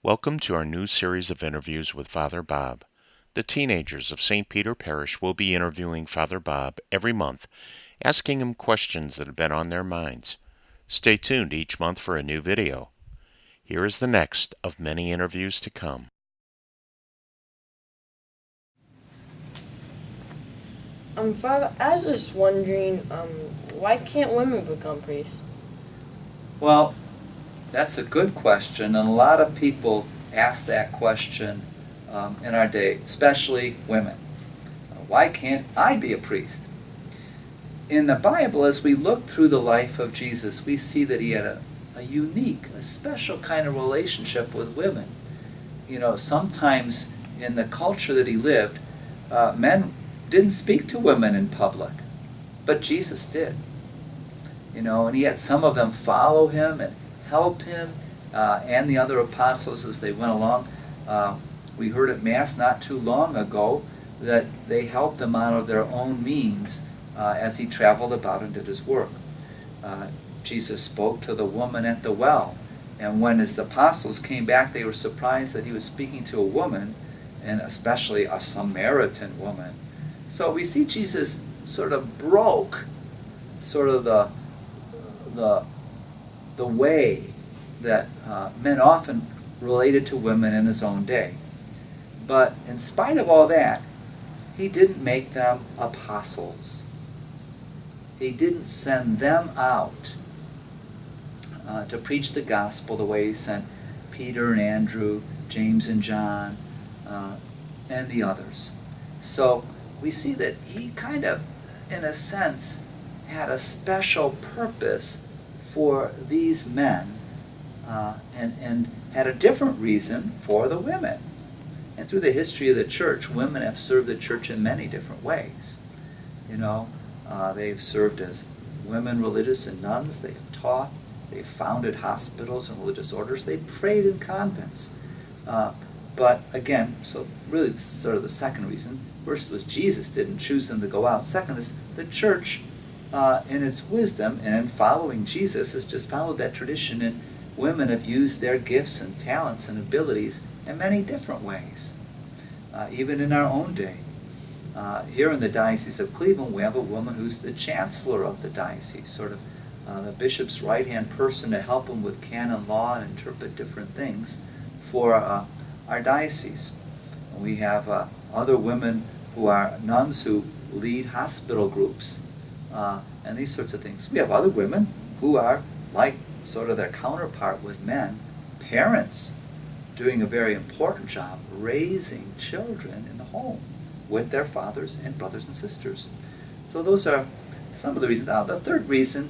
Welcome to our new series of interviews with Father Bob. The teenagers of St. Peter Parish will be interviewing Father Bob every month, asking him questions that have been on their minds. Stay tuned each month for a new video. Here is the next of many interviews to come. Father, I was just wondering, why can't women become priests? Well, that's a good question, and a lot of people ask that question in our day, especially women. Why can't I be a priest? In the Bible, as we look through the life of Jesus, we see that he had a unique, a special kind of relationship with women. You know, sometimes in the culture that he lived, men didn't speak to women in public, but Jesus did. You know, and he had some of them follow him and help him and the other apostles as they went along. We heard at Mass not too long ago that they helped him out of their own means as he traveled about and did his work. Jesus spoke to the woman at the well, and when his apostles came back, they were surprised that he was speaking to a woman, and especially a Samaritan woman. So we see Jesus sort of broke sort of the way that men often related to women in his own day. But in spite of all that, he didn't make them apostles. He didn't send them out to preach the gospel the way he sent Peter and Andrew, James and John, and the others. So we see that he kind of, in a sense, had a special purpose for these men and had a different reason for the women. And through the history of the church, women have served the church in many different ways. You know, they've served as women religious and nuns, they've taught, they've founded hospitals and religious orders, they prayed in convents. But again, so really this is sort of the second reason. First was Jesus didn't choose them to go out. Second is the church, in its wisdom and in following Jesus, has just followed that tradition, and women have used their gifts and talents and abilities in many different ways, even in our own day. Here in the Diocese of Cleveland, we have a woman who's the chancellor of the diocese, sort of the bishop's right-hand person to help him with canon law and interpret different things for our diocese. We have other women who are nuns who lead hospital groups and these sorts of things. We have other women who are like sort of their counterpart with men, parents, doing a very important job raising children in the home with their fathers and brothers and sisters. So those are some of the reasons. Now the third reason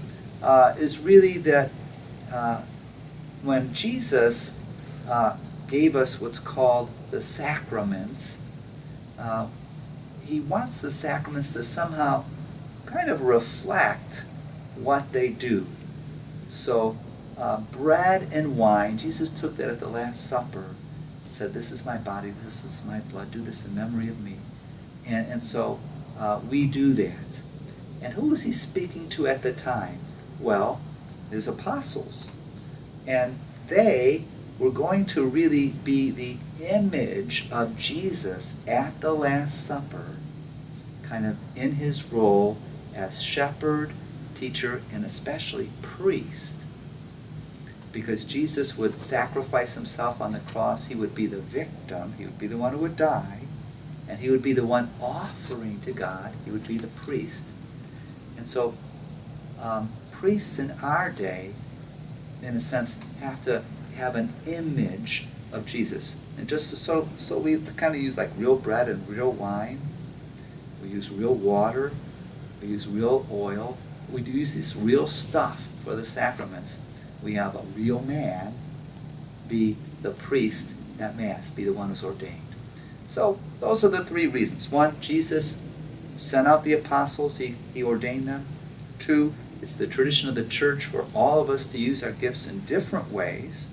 is really that when Jesus gave us what's called the sacraments, he wants the sacraments to somehow kind of reflect what they do. So bread and wine, Jesus took that at the Last Supper and said, this is my body, this is my blood, do this in memory of me. And so we do that. And who was he speaking to at the time? Well, his apostles. And they were going to really be the image of Jesus at the Last Supper, kind of in his role as shepherd, teacher, and especially priest. Because Jesus would sacrifice himself on the cross, he would be the victim, he would be the one who would die, and he would be the one offering to God, he would be the priest. And so priests in our day, in a sense, have to have an image of Jesus. And just so we kind of use like real bread and real wine, we use real water, we use real oil, we do use this real stuff for the sacraments. We have a real man be the priest at Mass, be the one who's ordained. So those are the three reasons. One, Jesus sent out the apostles, he ordained them. Two, it's the tradition of the church for all of us to use our gifts in different ways,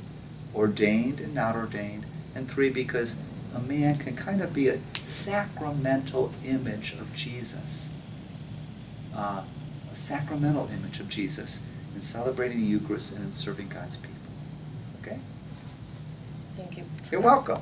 ordained and not ordained. And three, because a man can kind of be a sacramental image of Jesus. A sacramental image of Jesus in celebrating the Eucharist and in serving God's people. Okay? Thank Thank you. You're welcome.